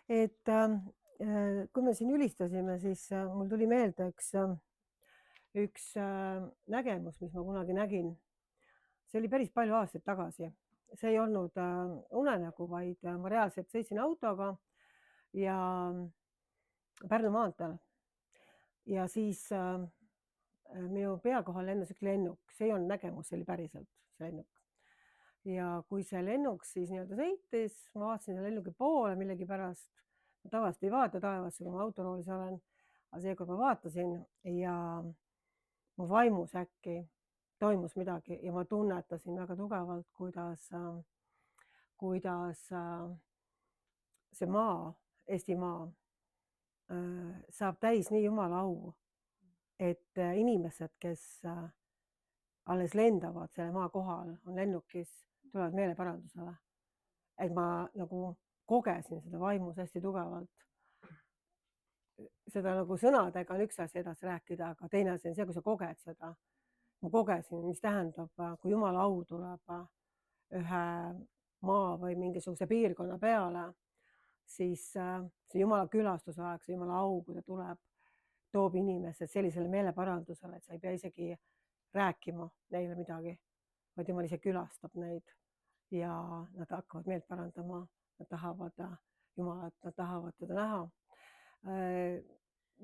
Kui me siin ülistasime, siis mul tuli meelde üks nägemus, mis ma kunagi nägin. See oli päris palju aastaid tagasi. See ei olnud unenägu, vaid ma reaalselt sõitsin autoga ja Pärnu maanteel ja siis minu pea kohal lennus üks lennuk. See ei olnud nägemus, see oli päriselt see lennuk. Ja kui see lennuk siis nii-öelda sõitis, ma vaatasin selle lennuki poole millegipärast. Ma tavaliselt ei vaata taevasse, kui ma autoroolis olen, aga seekord ma vaatasin ja mu vaimus äkki toimus midagi ja ma tunnetasin väga tugevalt, kuidas see maa, Eesti maa, saab täis nii Jumala au, et inimesed, kes alles lendavad selle maa kohal, on lennukis, tulevad meeleparandusele. Et ma nagu kogesin seda vaimus hästi tugevalt. Seda nagu sõnadega on üks asi edasi rääkida, aga teine asi on see, kui sa koged seda. Ma kogesin, mis tähendab, kui Jumala au tuleb ühe maa või mingisuguse piirkonna peale, siis see Jumala külastusaeg, see Jumala au, kui ta tuleb, toob inimesed sellisele meeleparandusele, et sa ei pea isegi rääkima neile midagi, vaid Jumal ise külastab neid ja nad hakkavad meelt parandama, nad tahavad Jumalat, nad tahavad teda näha.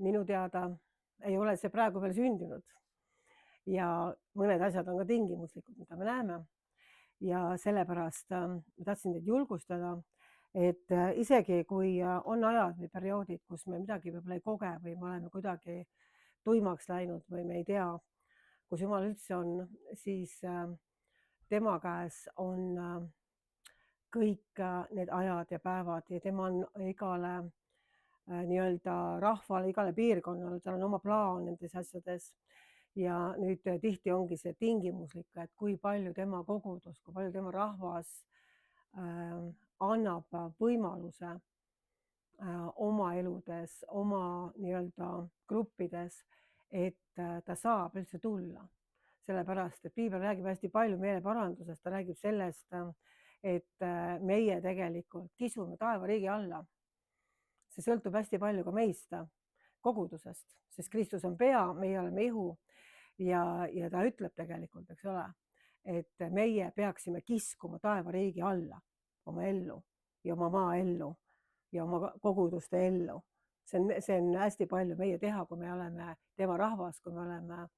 Minu teada ei ole see praegu veel sündinud ja mõned asjad on ka tingimuslikud, mida me näeme. Ja sellepärast ma tahtsin teid julgustada, et isegi kui on ajad või perioodid, kus me midagi võib-olla ei koge või me oleme kuidagi tuimaks läinud või me ei tea, kus Jumal üldse on, siis tema käes on kõik need ajad ja päevad ja tema on igale nii-öelda rahvale, igale piirkonnale, tal on oma plaan nendes asjades. Ja nüüd tihti ongi see tingimuslik, et kui palju tema kogudus, kui palju tema rahvas annab võimaluse oma eludes, oma nii-öelda gruppides, et ta saab üldse tulla. Sellepärast, et piibel räägib hästi palju meeleparandusest, ta räägib sellest, et meie tegelikult kisume taevariigi alla. See sõltub hästi palju ka meist, kogudusest, sest Kristus on pea, meie oleme ihu ja ta ütleb tegelikult, eks ole, et meie peaksime kiskuma taevariigi alla oma ellu ja oma maa ellu ja oma koguduste ellu. See on hästi palju meie teha, kui me oleme tema rahvas, kui me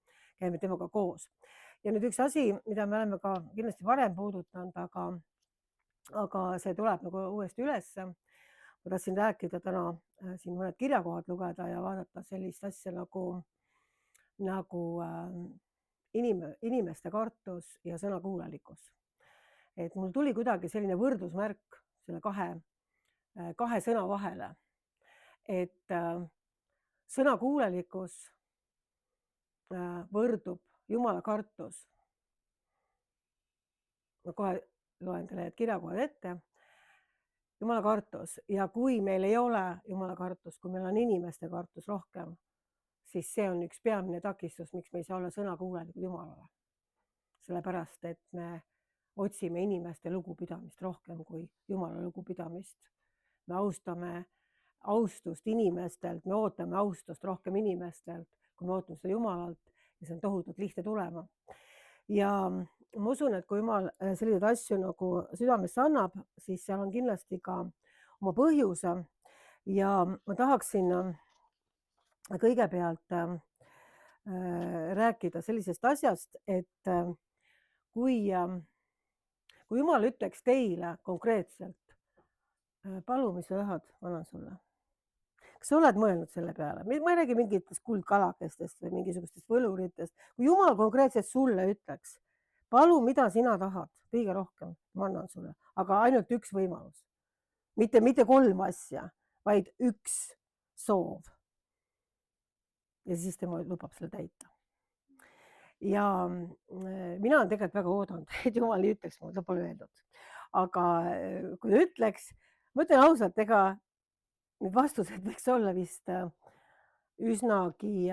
käime temaga koos. Ja nüüd üks asi, mida me oleme ka kindlasti varem puudutanud, aga see tuleb nagu uuesti üles. Ma tahtsin rääkida täna siin mõned kirjakohad lugeda ja vaadata sellist asja nagu inimeste kartus ja sõnakuulelikkus. Et mul tuli kuidagi selline võrdusmärk selle kahe sõna vahele, et sõnakuulelikkus võrdub Jumala kartus. Ma kohe loen teile need kirjakohad ette. Jumala kartus ja kui meil ei ole Jumala kartus, kui meil on inimeste kartus rohkem, siis see on üks peamine takistus, miks me ei saa olla sõnakuulelikud Jumalale. Sellepärast, et me otsime inimeste lugupidamist rohkem kui Jumala lugupidamist. Me austame austust inimestelt, me ootame austust rohkem inimestelt, kui me ootame seda Jumalalt ja see on tohutult lihtne tulema. Ja ma usun, et kui Jumal selliseid asju nagu südamesse annab, siis seal on kindlasti ka oma põhjuse ja ma tahaksin kõigepealt rääkida sellisest asjast, et kui Jumal ütleks teile konkreetselt, palu, mis sa tahad, ma annan sulle. Kas sa oled mõelnud selle peale? Ma ei räägi mingitest kuldkalakestest või mingisugustest võluritest. Kui Jumal konkreetselt sulle ütleks, palu, mida sina tahad, kõige rohkem, ma annan sulle, aga ainult üks võimalus. Mitte 3 asja, vaid üks soov. Ja siis tema lubab selle täita. Ja mina olen tegelikult väga oodanud, et Jumal nii ütleks, mul ta pole öeldud. Aga kui ta ütleks, ma ütlen ausalt, ega need vastused võiks olla vist üsnagi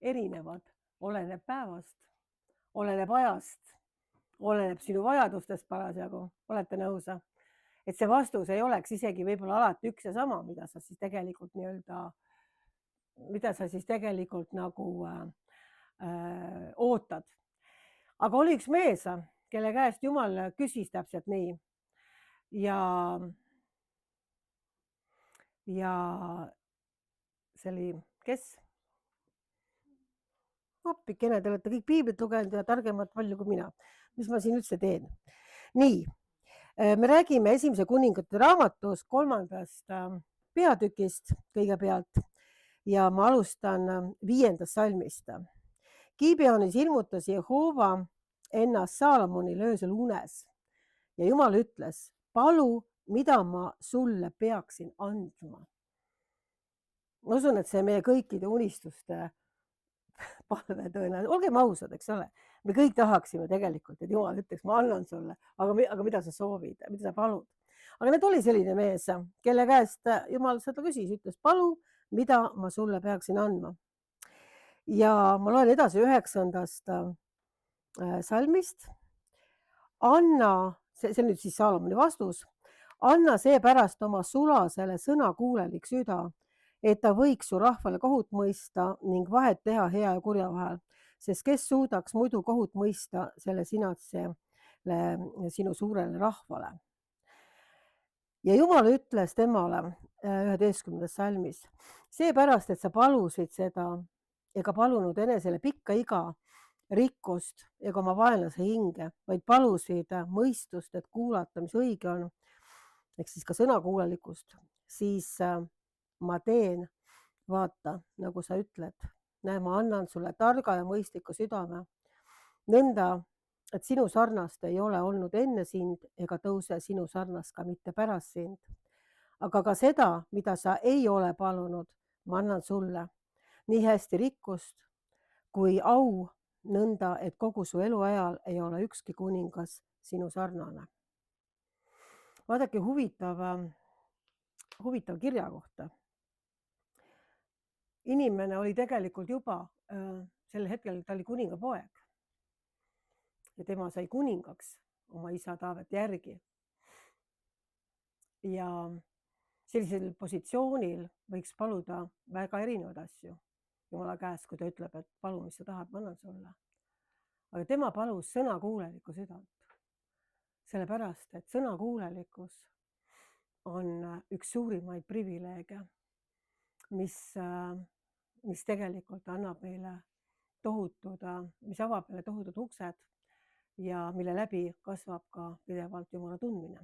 erinevad, oleneb päevast, oleneb ajast, oleneb sinu vajadustest parasjagu, olete nõus? et see vastus ei oleks isegi võib-olla alati üks ja sama, mida sa siis tegelikult nagu ootad. Aga oli üks mees, kelle käest Jumal küsis täpselt nii. Ja see oli, kes? Hoppikene, te olete kõik piiblit lugenud ja targemad palju kui mina. Mis ma siin üldse teen? Nii, me räägime Esimese kuningate raamatus 3. peatükist kõigepealt ja ma alustan 5. salmist. Gibeonis ilmutas Jehova ennast Saalomonile öösel unes ja Jumal ütles, palu, mida ma sulle peaksin andma. Ma usun, et see meie kõikide unistuste palve tõenäoliselt. Olgem ausad, eks ole. Me kõik tahaksime tegelikult, et Jumal ütleks, ma annan sulle, aga mida sa soovid, mida sa palud. Aga need oli selline mees, kelle käest Jumal seda küsis, ütles, palu, mida ma sulle peaksin andma. Ja ma loen edasi 9. salmist. Anna, see on nüüd siis Saalomoni vastus, anna seepärast oma sulasele sõnakuulelik süda, et ta võiks su rahvale kohut mõista ning vahet teha hea ja kurja vahel, sest kes suudaks muidu kohut mõista selle sinatsele sinu suurele rahvale. Ja Jumal ütles temale 11. salmis, seepärast, et sa palusid seda ega palunud enesele pikka iga, rikkust ega oma vaenlase hinge, vaid palusid mõistust, et kuulata, mis õige on, ehk siis ka sõnakuulelikkust, siis ma teen, vaata, nagu sa ütled, näe, ma annan sulle targa ja mõistliku südame, nõnda, et sinu sarnast ei ole olnud enne sind ega tõuse sinu sarnast ka mitte pärast sind. Aga ka seda, mida sa ei ole palunud, ma annan sulle, nii hästi rikkust kui au, nõnda, et kogu su eluajal ei ole ükski kuningas sinu sarnane. Vaadake huvitav kirja kohta. Inimene oli tegelikult juba sel hetkel, ta oli kuninga poeg. Ja tema sai kuningaks oma isa Taaveti järgi. Ja sellisel positsioonil võiks paluda väga erinevaid asju Jumala käest, kui ta ütleb, et palu, mis sa tahad, ma annan sulle. Aga tema palus sõnakuulelikku südant. Sellepärast, et sõnakuulelikkus on üks suurimaid privileege, mis tegelikult annab meile mis avab meile tohutud uksed ja mille läbi kasvab ka pidevalt Jumala tundmine.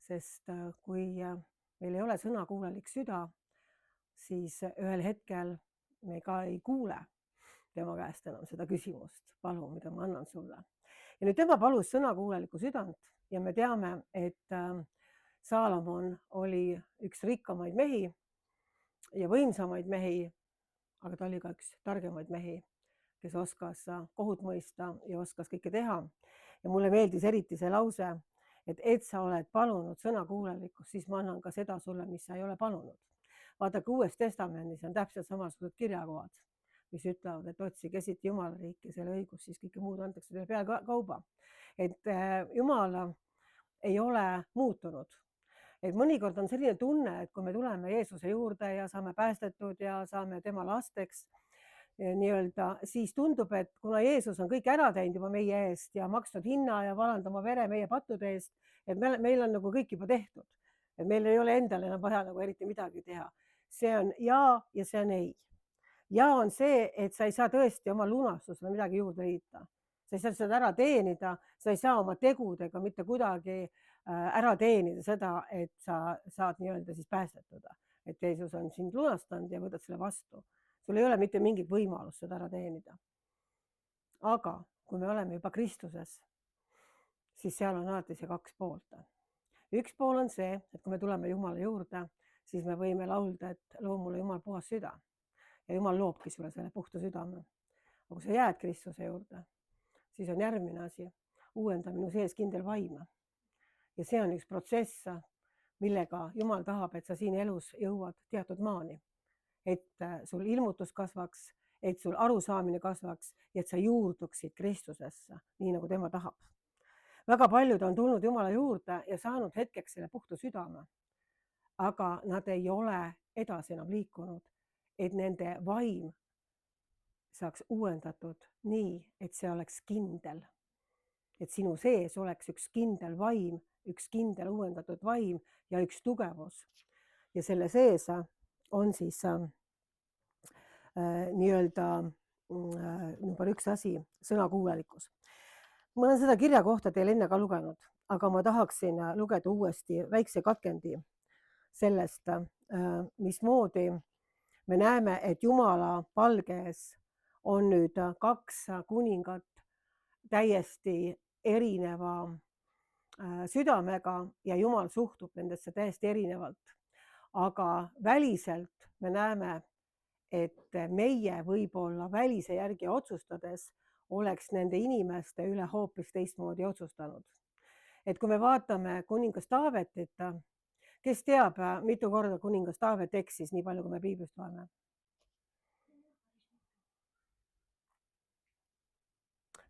Sest kui meil ei ole sõnakuulelik süda, siis ühel hetkel me ka ei kuule tema käest enam seda küsimust, palu, mida ma annan sulle. Ja nüüd tema palus sõnakuulelikku südant ja me teame, et Saalomon oli üks rikkamaid mehi ja võimsamaid mehi, aga ta oli ka üks targemaid mehi, kes oskas kohut mõista ja oskas kõike teha. Ja mulle meeldis eriti see lause, et sa oled palunud sõnakuulelikkust, siis ma annan ka seda sulle, mis sa ei ole palunud. Vaadake, Uues Testamendis on täpselt samasugused kirjakohad, mis ütlevad, et otsige esiti Jumala riiki ja selle õigust, siis kõike muud antakse teile peakauba. Et Jumal ei ole muutunud. Et mõnikord on selline tunne, et kui me tuleme Jeesuse juurde ja saame päästetud ja saame tema lasteks, siis tundub, et kuna Jeesus on kõik ära teinud juba meie eest ja maksnud hinna ja valanud oma vere meie pattude eest, et meil on nagu kõik juba tehtud. Et meil ei ole endal enam vaja nagu eriti midagi teha. See on ja see on ei. Ja on see, et sa ei saa tõesti oma lunastusele midagi juurde liita. Sa ei saa seda ära teenida, sa ei saa oma tegudega mitte kuidagi ära teenida seda, et sa saad siis päästetud. Et Jeesus on sind lunastanud ja võtad selle vastu. Sul ei ole mitte mingit võimalust seda ära teenida. Aga kui me oleme juba Kristuses, siis seal on alati see kaks poolt. Üks pool on see, et kui me tuleme Jumala juurde, siis me võime laulda, et loo mulle Jumal puhas süda. Ja Jumal loobki sulle selle puhta südame. Aga kui sa jääd Kristuse juurde, siis on järgmine asi, uuenda minu sees kindel vaim. Ja see on üks protsess, millega Jumal tahab, et sa siin elus jõuad teatud maani. Et sul ilmutus kasvaks, et sul arusaamine kasvaks ja et sa juurduksid Kristusesse, nii nagu tema tahab. väga paljud on tulnud Jumala juurde ja saanud hetkeks selle puhta südame, aga nad ei ole edasi enam liikunud, et nende vaim saaks uuendatud nii, et see oleks kindel. Et sinu sees oleks üks kindel vaim, üks kindel uuendatud vaim ja üks tugevus. Ja selle sees on siis nii-öelda number 1 asi, sõnakuulelikkus. Ma olen seda kirja kohta teil enne ka lugenud, aga ma tahaksin lugeda uuesti väikse katkendi sellest, mismoodi me näeme, et Jumala palges on nüüd 2 kuningat täiesti erineva südamega ja Jumal suhtub nendesse täiesti erinevalt. Aga väliselt me näeme, et meie võib-olla välise järgi otsustades oleks nende inimeste üle hoopis teistmoodi otsustanud. Et kui me vaatame kuningas Taavetit, kes teab, mitu korda kuningas Taavet eksis, nii palju kui me piiblist loeme?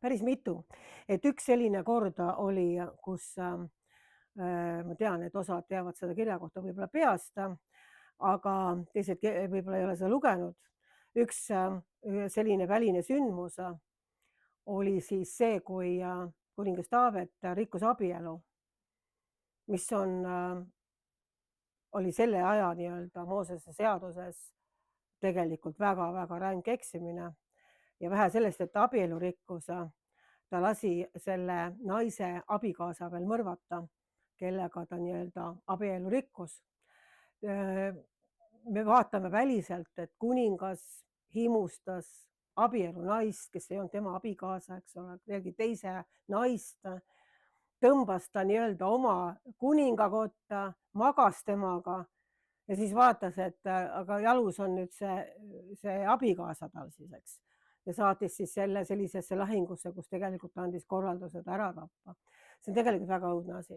Päris mitu. Et üks selline kord oli, kus ma tean, et osad teavad seda kirja kohta võib-olla peast, aga teised võib-olla ei ole seda lugenud. Üks selline väline sündmus oli siis see, kui kuningas Taavet rikkus abielu, mis oli selle aja nii-öelda Moosese seaduses tegelikult väga-väga ränk eksimine. Ja vähe sellest, et ta abielu rikkus, ta lasi selle naise abikaasa veel mõrvata, kellega ta nii-öelda abielu rikkus. Me vaatame väliselt, et kuningas himustas abielu naist, kes ei olnud tema abikaasa, eks ole, veelgi teise naist, tõmbas ta nii-öelda oma kuningakotta, magas temaga ja siis vaatas, et aga jalus on nüüd see abikaasa tal siis, eks. Ja saatis siis selle sellisesse lahingusse, kus tegelikult andis korralduse ta ära tappa. See on tegelikult väga õudne asi.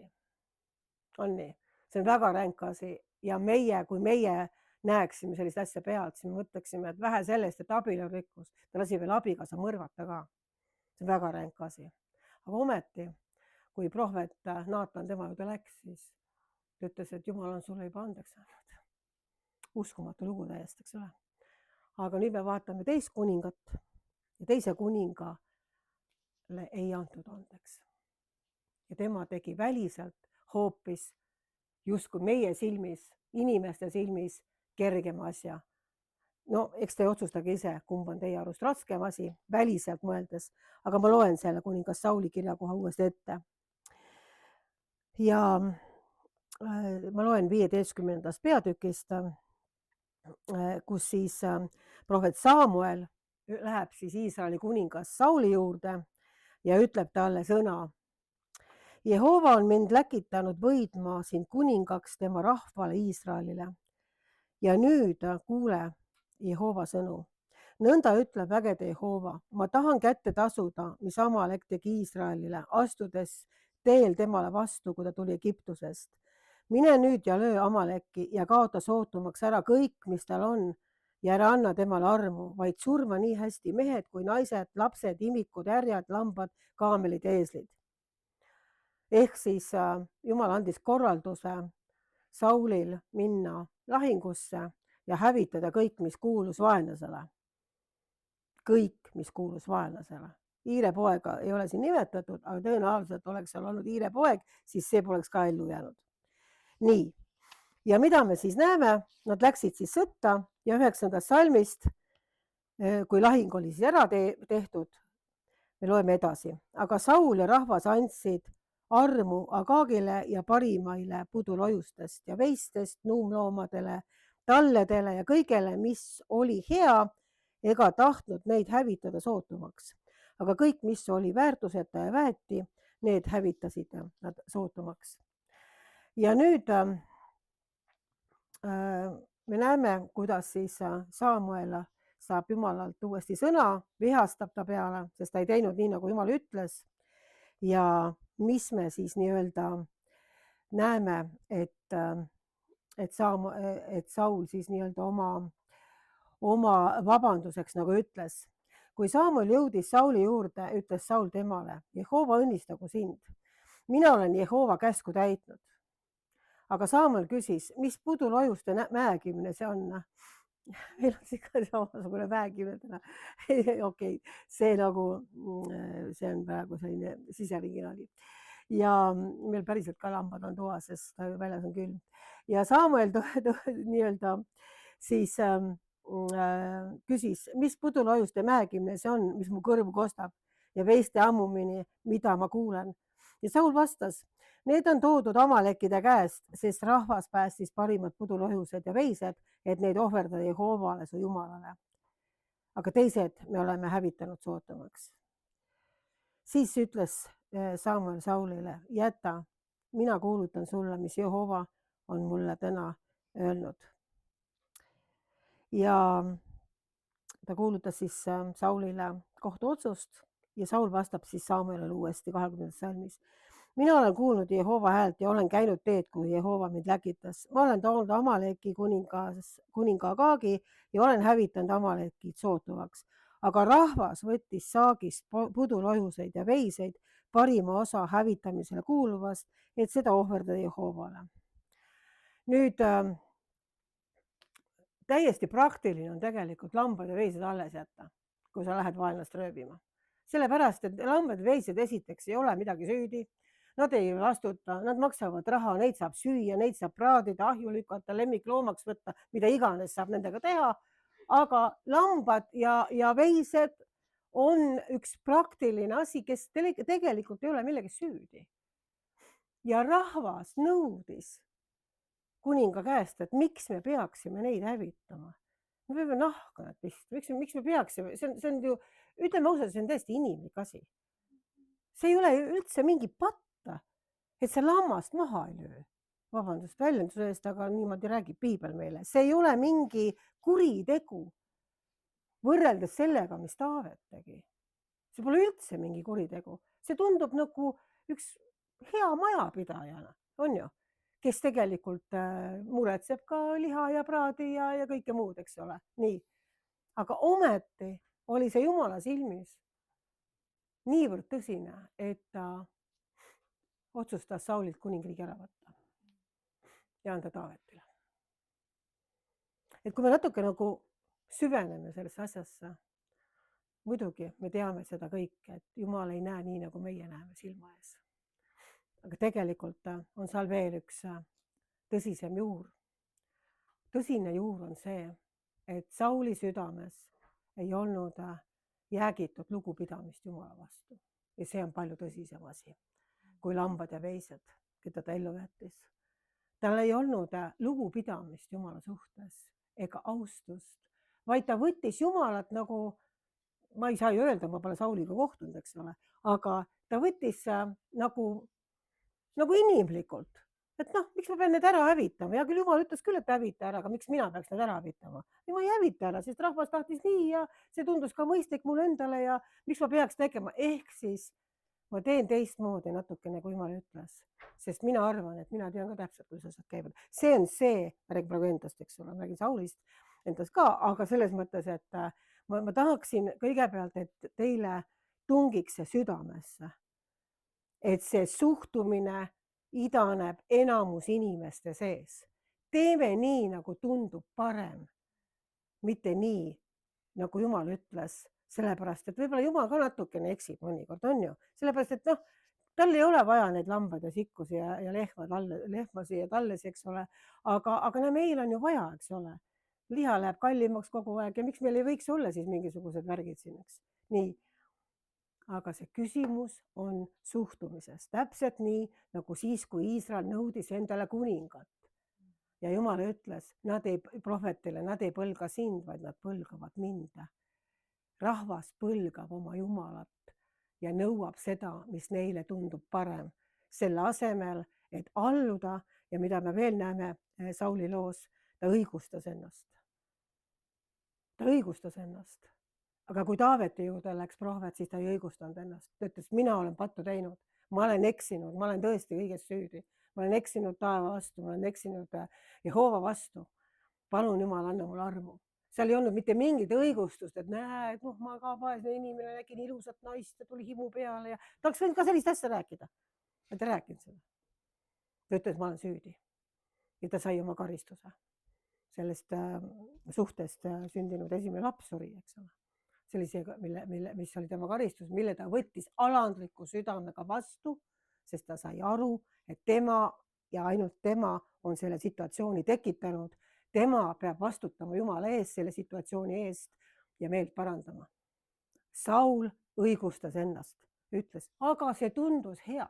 On nii? See on väga ränk asi ja kui meie näeksime sellist asja pealt, siis me mõtleksime, et vähe sellest, et abielu rikkus, ta lasi veel abikaasa mõrvata ka. See on väga ränk asi. Aga ometi, kui prohvet Naatan tema juurde läks, siis ta ütles, et Jumal on sulle juba andeks andnud. Uskumatu lugu täiesti, eks ole. Aga nüüd me vaatame teist kuningat ja teise kuningale ei antud andeks. Ja tema tegi väliselt hoopis justkui meie silmis, inimeste silmis kergema asja. No eks te otsustage ise, kumb on teie arust raskem asi, väliselt mõeldes, aga ma loen selle kuningas Sauli kirja koha uuesti ette. Ja ma loen 15. peatükist, kus siis prohvet Samuel läheb siis Iisraeli kuningas Sauli juurde ja ütleb talle sõna. Jehova on mind läkitanud võidma sind kuningaks tema rahvale Iisraelile. Ja nüüd kuule Jehova sõnu. Nõnda ütleb vägede Jehova, ma tahan kätte tasuda, mis Amalek tegi Iisraelile, astudes teel temale vastu, kui ta tuli Egiptusest. Mine nüüd ja löö Amaleki ja kaota sootumaks ära kõik, mis tal on ja ära anna temale armu, vaid surma nii hästi mehed kui naised, lapsed, imikud, härjad, lambad, kaamelid ja eeslid. Ehk siis Jumal andis korralduse Saulil minna lahingusse ja hävitada kõik, mis kuulus vaenlasele. Kõik, mis kuulus vaenlasele. Hiirepoega ei ole siin nimetatud, aga tõenäoliselt oleks seal olnud hiirepoeg, siis see poleks ka ellu jäänud. Nii, ja mida me siis näeme? Nad läksid siis sõtta ja 9. salmist, kui lahing oli siis ära tehtud, me loeme edasi. Aga Saul ja rahvas andsid armu Agagile ja parimaile pudulojustest ja veistest, nuumloomadele, talledele ja kõigele, mis oli hea, ega tahtnud neid hävitada sootumaks. Aga kõik, mis oli väärtuseta ja väeti, need hävitasid nad sootumaks. Ja nüüd me näeme, kuidas siis Samuel saab Jumalalt uuesti sõna, vihastab ta peale, sest ta ei teinud nii, nagu Jumal ütles. Ja mis me siis nii-öelda näeme, et Saul siis nii-öelda oma vabanduseks nagu ütles. Kui Samuel jõudis Sauli juurde, ütles Saul temale, Jehova õnnistagu sind, mina olen Jehoova käsku täitnud. Aga Saamuel küsis, mis pudulojuste mäekimine see on? Meil on ikka samasugune mäekimine. Okei, see nagu, see on praegu selline siseringi nali. Ja meil päriselt ka lambad on toas, sest väljas on külm. Ja Saamuel nii-öelda siis küsis, mis pudulojuste mäekimine see on, mis mu kõrvu kostab ja veiste ammumine, mida ma kuulen. Ja Saul vastas, need on toodud Amalekide käest, sest rahvas päästis parimad pudulojused ja veised, et neid ohverdada Jehoovale, su jumalale. Aga teised me oleme hävitanud sootamaks. Siis ütles Samuel Saulile, jäta, mina kuulutan sulle, mis Jehoova on mulle täna öelnud. Ja ta kuulutas siis Saulile kohtuotsust ja Saul vastab siis Samuelile uuesti 20. salmis. Mina olen kuulnud Jehoova häält ja olen käinud teed, kui Jehoova mind läkitas. Ma olen toonud Amaleki kuninga Agagi ja olen hävitanud Amalekid sootuvaks. Aga rahvas võttis saagist pudulojuseid ja veiseid parima osa hävitamisele kuuluvast, et seda ohverdada Jehoovale. Nüüd täiesti praktiline on tegelikult lambad ja veised alles jätta, kui sa lähed vaenlast röövima. Sellepärast, et lambad ja veised esiteks ei ole midagi süüdi. Nad ei vastuta, nad maksavad raha, neid saab süüa, neid saab praadida, ahju lükata, lemmikloomaks võtta, mida iganes saab nendega teha. Aga lambad ja veised on üks praktiline asi, kes tegelikult ei ole millegi süüdi. Ja rahvas nõudis kuninga käest, et miks me peaksime neid hävitama. Me peame nahka nad pista, miks me peaksime, see on ju, ütleme ausalt, see on täiesti inimlik asi. See ei ole üldse mingi patta, et see lammast maha ei löö. Vabandust väljenduse eest, aga niimoodi räägib piibel meile. See ei ole mingi kuritegu võrreldes sellega, mis Taavet tegi. See pole üldse mingi kuritegu. See tundub nagu üks hea majapidajana, on ju, kes tegelikult muretseb ka liha ja praadi ja kõike muud, eks ole. Nii. Aga ometi oli see Jumala silmis niivõrd tõsine, et ta otsustas Saulilt kuningriigi ära võtta ja anda Taavetile. Et kui me natuke nagu süveneme sellesse asjasse, muidugi me teame seda kõike, et Jumal ei näe nii, nagu meie näeme silma ees. Aga tegelikult on seal veel üks tõsisem juur. Tõsine juur on see, et Sauli südames ei olnud jäägitud lugupidamist Jumala vastu. Ja see on palju tõsisem asi, kui lambad ja veised, keda ta ellu jättis. Tal ei olnud lugupidamist Jumala suhtes ega austust, vaid ta võttis Jumalat nagu, ma ei saa ju öelda, ma pole Sauliga kohtunud, eks ole, aga ta võttis nagu inimlikult, et noh, miks ma pean need ära hävitama? Ja küll Jumal ütles küll, et hävita ära, aga miks mina peaks need ära hävitama? Ja ma ei hävita ära, sest rahvas tahtis nii ja see tundus ka mõistlik mulle endale ja miks ma peaks tegema? Ehk siis ma teen teistmoodi natukene, kui Jumal ütles, sest mina arvan, et mina tean ka täpselt, kuidas asjad käivad. See on see, ma räägin praegu endast, eks ole, ma räägin Saulist endast ka, aga selles mõttes, et ma tahaksin kõigepealt, et teile tungiks see südamesse, et see suhtumine idaneb enamus inimeste sees. Teeme nii, nagu tundub parem, mitte nii, nagu Jumal ütles, sellepärast, et võib-olla Jumal ka natukene eksib mõnikord, on ju. Sellepärast, et noh, tal ei ole vaja neid lambad ja sikkusi ja lehmasi ja tallesi, eks ole, aga meil on ju vaja, eks ole. Liha läheb kallimaks kogu aeg ja miks meil ei võiks olla siis mingisugused värgid siin, eks. Nii. Aga see küsimus on suhtumises. Täpselt nii, nagu siis, kui Iisrael nõudis endale kuningat. Ja Jumal ütles, prohvetile, nad ei põlga sind, vaid nad põlgavad mind. Rahvas põlgab oma Jumalat ja nõuab seda, mis neile tundub parem. Selle asemel, et alluda ja mida me veel näeme Sauli loos, ta õigustas ennast. Ta õigustas ennast. Aga kui Taaveti juurde läks prohvet, siis ta ei õigustanud ennast. Ta ütles, mina olen pattu teinud, ma olen eksinud, ma olen tõesti kõiges süüdi. Ma olen eksinud taeva vastu, ma olen eksinud Jehoova vastu. Palun Jumal, anna mulle armu. Seal ei olnud mitte mingit õigustust, et näe, et ma ka vaesne inimene nägin ilusat naist ja tuli himu peale ja ta oleks võinud ka sellist asja rääkida. ta ei rääkinud seda. Ta ütles, ma olen süüdi. Ja ta sai oma karistuse. Sellest suhtest sündinud esimene laps suri, eks ole. See oli see, mis oli tema karistus, mille ta võttis alandliku südamega vastu, sest ta sai aru, et tema ja ainult tema on selle situatsiooni tekitanud. Tema peab vastutama Jumala ees selle situatsiooni eest ja meelt parandama. Saul õigustas ennast, ütles, aga see tundus hea.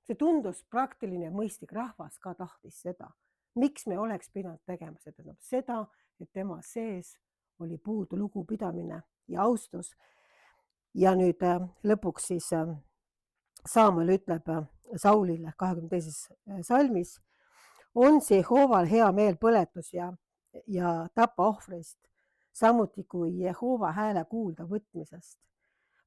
See tundus praktiline ja mõistlik, rahvas ka tahtis seda. Miks me oleks pidanud tegema seda? Seda, et tema sees oli puudu lugupidamine ja austus. Ja nüüd lõpuks siis Saamuel ütleb Saulile 22. salmis, on see Jehoval hea meel põletus ja tapaohvrist, samuti kui Jehova hääle kuulda võtmisest.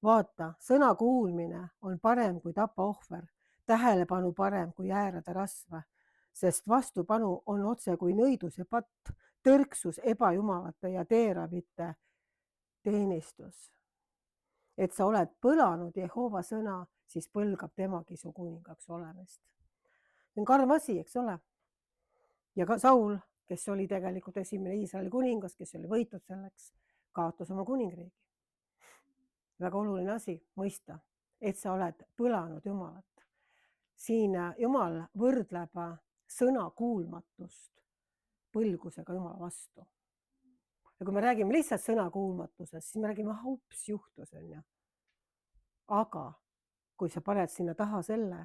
Vaata, sõna kuulmine on parem kui tapaohver, tähelepanu parem kui äärade rasva, sest vastupanu on otse kui nõiduse patt, tõrksus ebajumalate ja teeravite teenistus. Et sa oled põlanud Jehova sõna, siis põlgab temagi su kuningaks olemist. See on karm asi, eks ole. Ja ka Saul, kes oli tegelikult esimene Iisraeli kuningas, kes oli võitud selleks, kaotas oma kuningriigi. Väga oluline asi mõista, et sa oled põlanud Jumalat. Siin Jumal võrdleb sõna kuulmatust põlgusega Jumala vastu. Ja kui me räägime lihtsalt sõna kuulmatusest, siis me räägime, ups, juhtus. Aga kui sa paned sinna taha selle,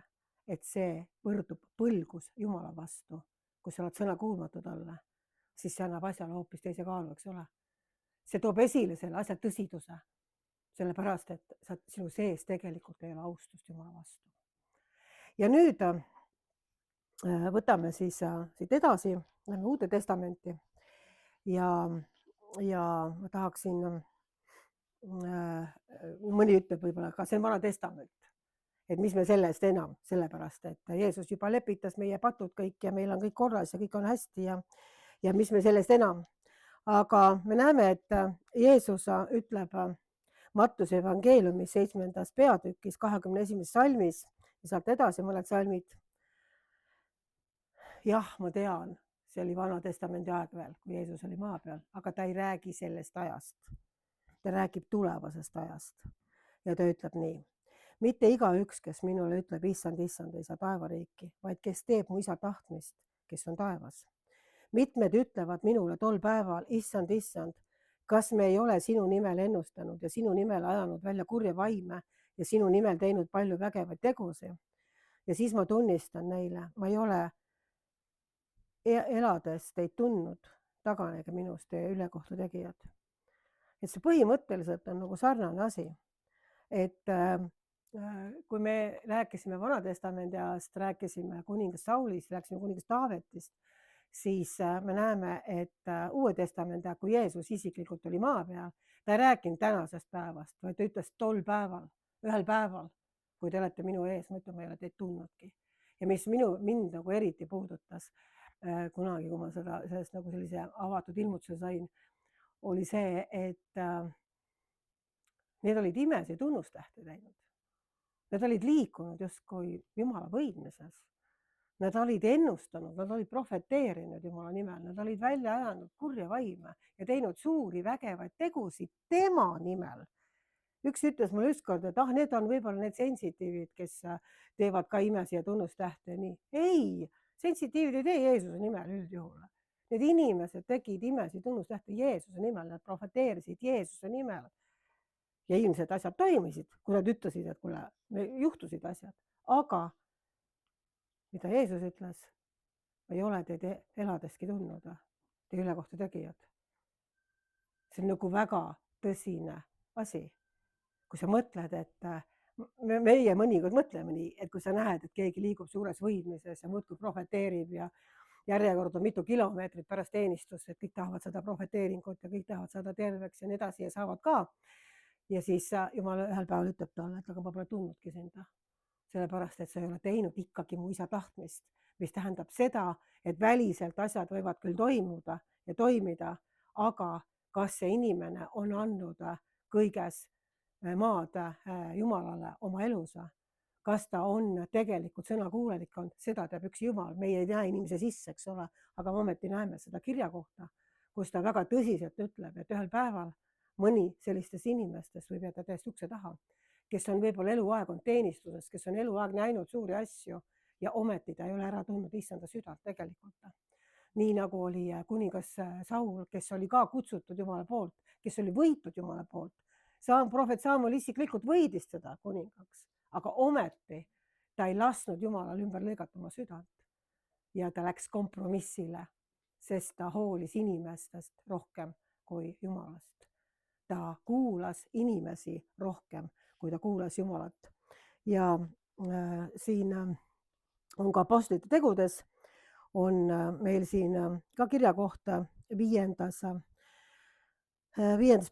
et see võrdub põlgus Jumala vastu, kui sa oled sõna kuulmatu talle, siis see annab asjale hoopis teise kaalu, eks ole. See toob esile selle asja tõsiduse, sellepärast, et sinu sees tegelikult ei ole austust Jumala vastu. Ja nüüd võtame siis siit edasi, lähme Uude Testamenti ja ma tahaksin, mõni ütleb võib-olla, ka see on Vana Testament, et mis me sellest enam, sellepärast, et Jeesus juba lepitas meie patud kõik ja meil on kõik korras ja kõik on hästi ja mis me sellest enam. Aga me näeme, et Jeesus ütleb Mattuse evangeeliumi 7. peatükis 21. salmis ja sealt edasi mõned salmid. Jah, ma tean, see oli Vana Testamendi aeg veel, kui Jeesus oli maa peal, aga ta ei räägi sellest ajast. Ta räägib tulevasest ajast ja ta ütleb nii. Mitte igaüks, kes minule ütleb, issand, ei saa taevariiki, vaid kes teeb mu isa tahtmist, kes on taevas. Mitmed ütlevad minule tol päeval, issand, kas me ei ole sinu nimel ennustanud ja sinu nimel ajanud välja kurja vaime ja sinu nimel teinud palju vägevaid tegusid. Ja siis ma tunnistan neile, ma ei ole elades teid tundnud, taganege minust teie ülekohtu tegijad. Et see põhimõtteliselt on nagu sarnane asi, et kui me rääkisime Vana Testamendi ajast, rääkisime kuningas Saulist, rääkisime kuningas Taavetist, siis me näeme, et Uue Testamendi, kui Jeesus isiklikult oli maa peal, ta ei rääkinud tänasest päevast, vaid ta ütles tol päeval, ühel päeval, kui te olete minu ees, ma ütlen, ma ei ole teid tundnudki. Ja mis mind nagu eriti puudutas kunagi, kui ma sellest nagu sellise avatud ilmutuse sain, oli see, et need olid imesid tunnustähti teinud. Nad olid liikunud justkui Jumala võimmises. Nad olid ennustanud, nad olid profeteerinud Jumala nimel, nad olid välja ajanud kurja vaime ja teinud suuri vägevaid tegusid tema nimel. Üks ütles mulle ükskord, et need on võib-olla need sensitiivid, kes teevad ka imesi ja tunnustähte. Nii. Ei, sensitiivid ei tee Jeesuse nimel üldjuhul. Need inimesed tegid imesi tunnustähte Jeesuse nimel, nad profeteerisid Jeesuse nimel. Ja ilmselt asjad toimisid, kui nad ütlesid, et kuule, juhtusid asjad. Aga mida Jeesus ütles, ei ole teid eladeski tundnud, te ülekohtu tegijad. See on nagu väga tõsine asi. Kui sa mõtled, et meie mõnikord mõtleme nii, et kui sa näed, et keegi liigub suures võidmises ja muudkui profeteerib ja järjekord on mitu kilomeetrit pärast teenistust, et kõik tahavad seda profeteeringut ja kõik tahavad saada terveks ja nii edasi ja saavad ka. Ja siis Jumal ühel päeval ütleb talle, et aga ma pole tundnudki sind. Sellepärast, et sa ei ole teinud ikkagi mu isa tahtmist, mis tähendab seda, et väliselt asjad võivad küll toimuda ja toimida, aga kas see inimene on andnud kõiges maad Jumalale oma elus? kas ta on tegelikult sõnakuulelik olnud, seda teab üks Jumal, meie ei näe inimese sisse, eks ole, aga me ometi näeme seda kirja kohta, kus ta väga tõsiselt ütleb, et ühel päeval mõni sellistest inimestest võib jääda täiesti ukse taha, kes on võib-olla eluaeg on teenistuses, kes on eluaeg näinud suuri asju ja ometi ta ei ole ära tundnud issanda südant tegelikult. Nii nagu oli kuningas Saul, kes oli ka kutsutud Jumala poolt, kes oli võitud Jumala poolt. Prohvet Samuel isiklikult võidis teda kuningaks, aga ometi ta ei lasknud Jumalal ümber lõigata oma südant. Ja ta läks kompromissile, sest ta hoolis inimestest rohkem kui Jumalast. Ta kuulas inimesi rohkem, kui ta kuulas Jumalat. Ja siin on ka apostlite tegudes, on meil siin ka kirja kohta 5.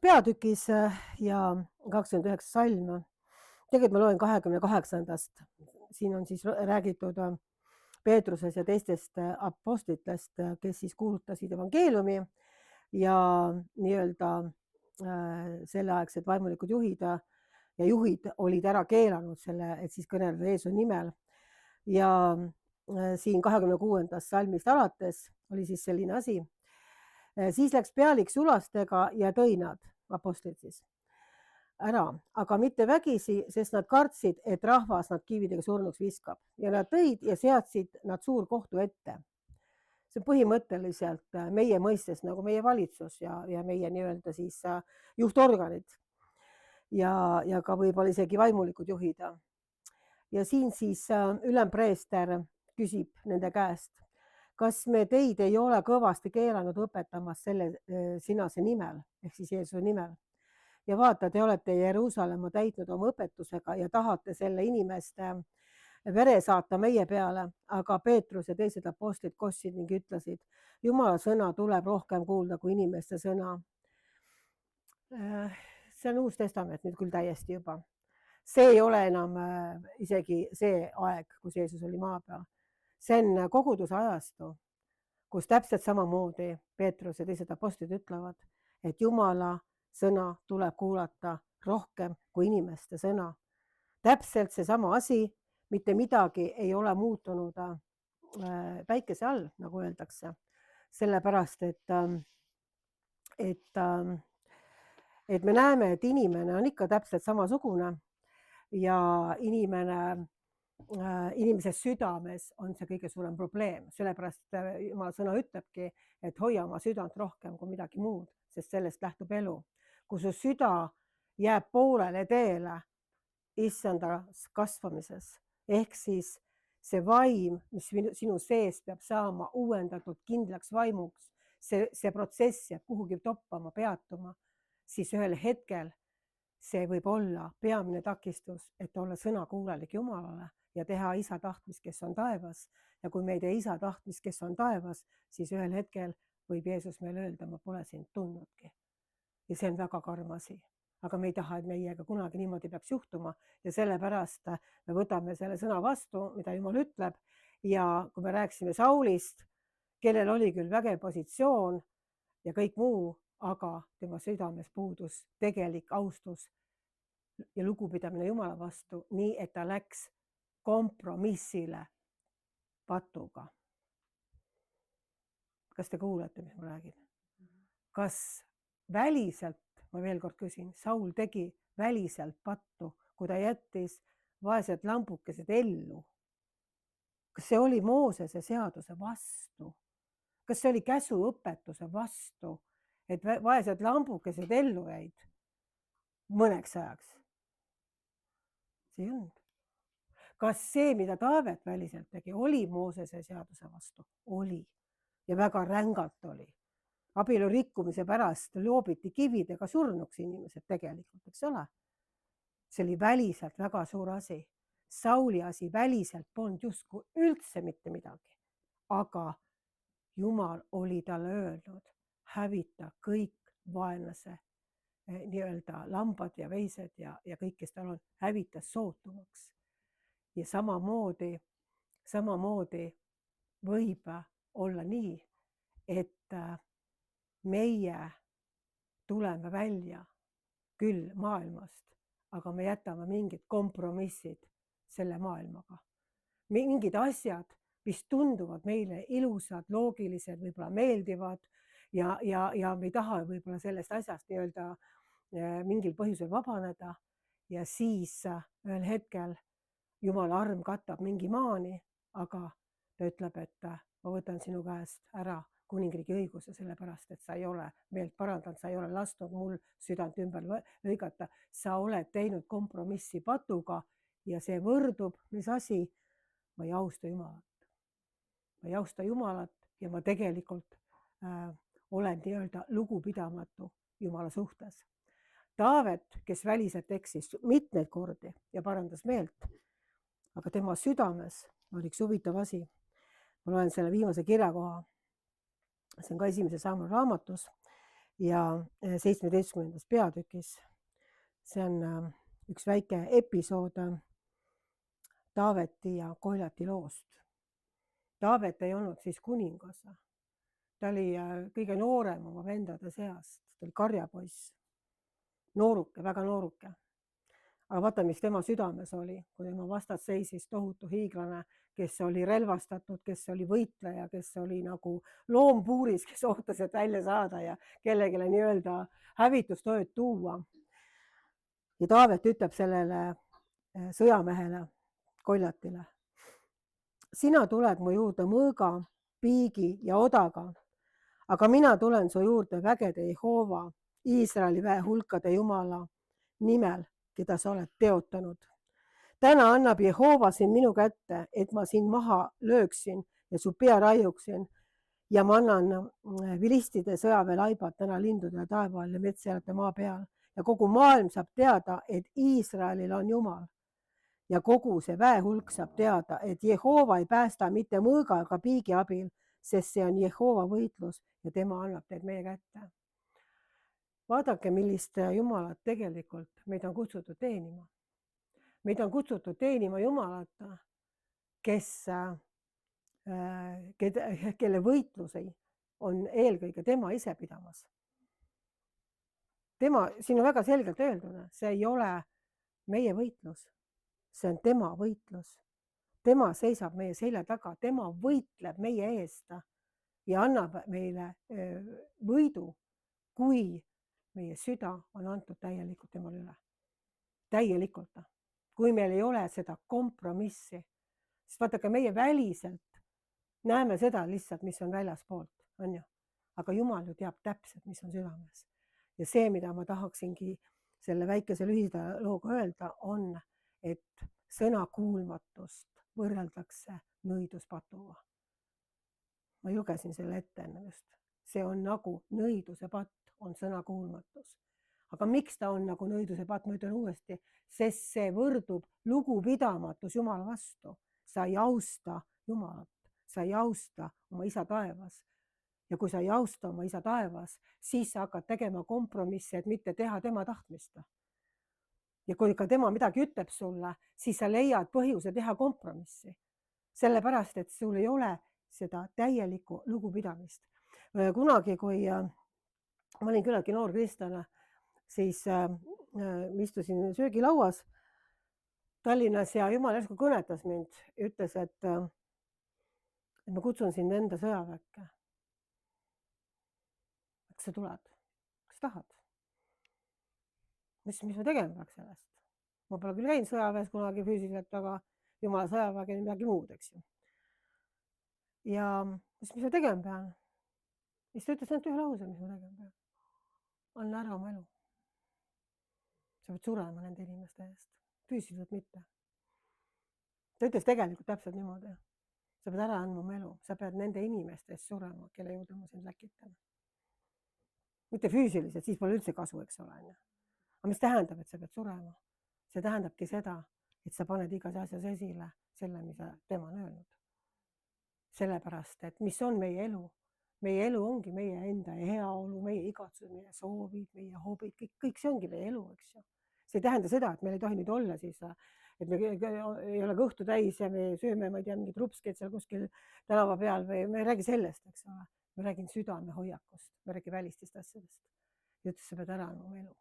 peatükis ja 29 salm. Tegelikult ma loen 28. Siin on siis räägitud Peetrusest ja teistest apostlitest, kes siis kuulutasid evangeeliumi ja nii-öelda selleaegsed vaimulikud juhid ja juhid olid ära keelanud selle, et siis kõneleda Jeesuse nimel. Ja siin 26. salmist alates oli siis selline asi. Siis läks pealik sulastega ja tõi nad, apostlid siis, ära, aga mitte vägisi, sest nad kartsid, et rahvas nad kividega surnuks viskab. Ja nad tõid ja seadsid nad suurkohtu ette. See on põhimõtteliselt meie mõistes nagu meie valitsus ja meie nii-öelda siis juhtorganid ja ka võib-olla isegi vaimulikud juhid. Ja siin siis ülempreester küsib nende käest, kas me teid ei ole kõvasti keelanud õpetamas selle sinase nimel, ehk siis Jeesuse nimel. Ja vaata, te olete Jeruusalemma täitnud oma õpetusega ja tahate selle inimeste vere saata meie peale, aga Peetrus ja teised apostlid kostsid ning ütlesid, Jumala sõna tuleb rohkem kuulda kui inimeste sõna. See on Uus Testament nüüd küll täiesti juba. See ei ole enam isegi see aeg, kus Jeesus oli maa peal. See on koguduse ajastu, kus täpselt samamoodi Peetrus ja teised apostlid ütlevad, et Jumala sõna tuleb kuulata rohkem kui inimeste sõna. Täpselt seesama asi, mitte midagi ei ole muutunud päikese all, nagu öeldakse. Sellepärast, et me näeme, et inimene on ikka täpselt samasugune ja inimese südames on see kõige suurem probleem. Sellepärast Jumala sõna ütlebki, et hoia oma südant rohkem kui midagi muud, sest sellest lähtub elu. Kui su süda jääb poolele teele issandas kasvamises, ehk siis see vaim, mis sinu sees peab saama uuendatud kindlaks vaimuks, see protsess jääb kuhugi toppama, peatuma, siis ühel hetkel see võib olla peamine takistus, et olla sõnakuulelik Jumalale ja teha isa tahtmist, kes on taevas. Ja kui me ei tee isa tahtmist, kes on taevas, siis ühel hetkel võib Jeesus meile öelda, ma pole sind tundnudki. Ja see on väga karm asi. Aga me ei taha, et meiega kunagi niimoodi peaks juhtuma ja sellepärast me võtame selle sõna vastu, mida Jumal ütleb. Ja kui me rääkisime Saulist, kellel oli küll vägev positsioon ja kõik muu, aga tema südames puudus tegelik austus ja lugupidamine Jumala vastu, nii et ta läks kompromissile patuga. Kas te kuulete, mis ma räägin? Kas väliselt, ma veel kord küsin, Saul tegi väliselt pattu, kui ta jättis vaesed lambukesed ellu? Kas see oli Moosese seaduse vastu? Kas see oli käsuõpetuse vastu, et vaesed lambukesed ellu jäid mõneks ajaks? See ei olnud. Kas see, mida Taavet väliselt tegi, oli Moosese seaduse vastu? Oli. Ja väga rängalt oli. Abielu rikkumise pärast loobiti kividega surnuks inimesed tegelikult, eks ole? See oli väliselt väga suur asi. Sauli asi väliselt polnud justkui üldse mitte midagi. Aga Jumal oli talle öelnud, hävita kõik vaenlase nii-öelda lambad ja veised ja kõik, kes tal on, hävitas sootumaks. Ja samamoodi võib olla nii, et meie tuleme välja küll maailmast, aga me jätame mingid kompromissid selle maailmaga. Mingid asjad, mis tunduvad meile ilusad, loogilised, võib-olla meeldivad ja me ei taha võib-olla sellest asjast nii-öelda mingil põhjusel vabaneda ja siis ühel hetkel Jumala arm katab mingi maani, aga ta ütleb, et ma võtan sinu käest ära kuningriigi õiguse, sellepärast et sa ei ole meelt parandanud, sa ei ole lasknud mul südant ümber lõigata, sa oled teinud kompromissi patuga ja see võrdub, mis asi, ma ei austa Jumalat. Ma ei austa Jumalat ja ma tegelikult olen nii-öelda lugupidamatu Jumala suhtes. Taavet, kes väliselt eksis mitmeid kordi ja parandas meelt, aga tema südames oli üks huvitav asi. Ma loen selle viimase kirjakoha. See on ka 1. Samuel raamatus ja 17. peatükis. See on üks väike episood Taaveti ja Goljati loost. Taavet ei olnud siis kuningas. Ta oli kõige noorem oma vendade seast. Ta oli karjapoiss. Nooruke, väga nooruke. Aga vaata, mis tema südames oli, kui tema vastas seisis tohutu hiiglane, kes oli relvastatud, kes oli võitleja, kes oli nagu loompuuris, kes ootas, et välja saada ja kellelegi nii-öelda hävitustööd tuua. Ja Taavet ütleb sellele sõjamehele, Goljatile. Sina tuled mu juurde mõõga, piigi ja odaga, aga mina tulen su juurde vägede Jehoova, Iisraeli väe hulkade Jumala nimel, keda sa oled teotanud. Täna annab Jehoova sind minu kätte, et ma sind maha lööksin ja su pea raiuksin ja ma annan vilistide sõjaväe laibad täna lindudele taeval ja metsajalate maa peal ja kogu maailm saab teada, et Iisraelil on Jumal ja kogu see väehulk saab teada, et Jehoova ei päästa mitte mõõga ega piigi abil, sest see on Jehoova võitlus ja tema annab teid meie kätte. Vaadake, millist Jumalat tegelikult meid on kutsutud teenima. Meid on kutsutud teenima Jumalat, kelle võitlusi on eelkõige tema ise pidamas. Siin on väga selgelt öeldud, see ei ole meie võitlus, see on tema võitlus. Tema seisab meie selja taga, tema võitleb meie eest ja annab meile võidu, kui meie süda on antud täielikult temale üle. Täielikult. Kui meil ei ole seda kompromissi, siis vaadake, meie väliselt näeme seda lihtsalt, mis on väljaspoolt, on ju. Aga Jumal ju teab täpselt, mis on südames. Ja see, mida ma tahaksingi selle väikese lühida looga öelda, on, et sõnakuulmatust võrreldakse nõiduspatuga. Ma lugesin selle ette enne just. See on nagu nõiduse patt, on sõnakuulmatus. Aga miks ta on nagu nõiduse patt, ma ütlen uuesti, sest see võrdub lugupidamatus Jumala vastu. Sa ei austa Jumalat, sa ei austa oma isa taevas. Ja kui sa ei austa oma isa taevas, siis sa hakkad tegema kompromisse, et mitte teha tema tahtmist. Ja kui ka tema midagi ütleb sulle, siis sa leiad põhjuse teha kompromissi. Sellepärast, et sul ei ole seda täielikku lugupidamist. Kunagi, kui ma olin küllaltki noor kristlane, siis istusin söögilauas Tallinnas ja Jumal järsku kõnetas mind, ütles, et ma kutsun sind enda sõjaväkke. Kas sa tuled? Kas tahad? Mis ma tegema peaks sellest? Ma pole küll käinud sõjaväes kunagi füüsiliselt, aga Jumala sõjaväge on midagi muud, eks ju. Ja mis ma tegema pean? Siis ta ütles ainult ühe lause, mis ma tegema pean. Anna ära oma elu. Sa pead surema nende inimeste eest. Füüsiliselt mitte. Ta ütles tegelikult täpselt niimoodi. Sa pead ära andma oma elu. Sa pead nende inimeste eest surema, kelle juurde ma sind läkitan. Mitte füüsiliselt, siis pole üldse kasu, eks ole. Aga mis tähendab, et sa pead surema? See tähendabki seda, et sa paned igas asjas esile selle, mida tema on öelnud. Sellepärast, et mis on meie elu? Meie elu ongi meie enda heaolu, meie igatsused, meie soovid, meie hobid, kõik see ongi meie elu, eks ju. See ei tähenda seda, et meil ei tohi nüüd olla siis, et me ei ole kõhtu täis ja me sööme, ma ei tea, mingid rupskeid seal kuskil tänava peal või me ei räägi sellest, eks ole. Me räägin südame hoiakust, me räägin välistest asjadest. Ja ütles, sa pead ära andma oma elu.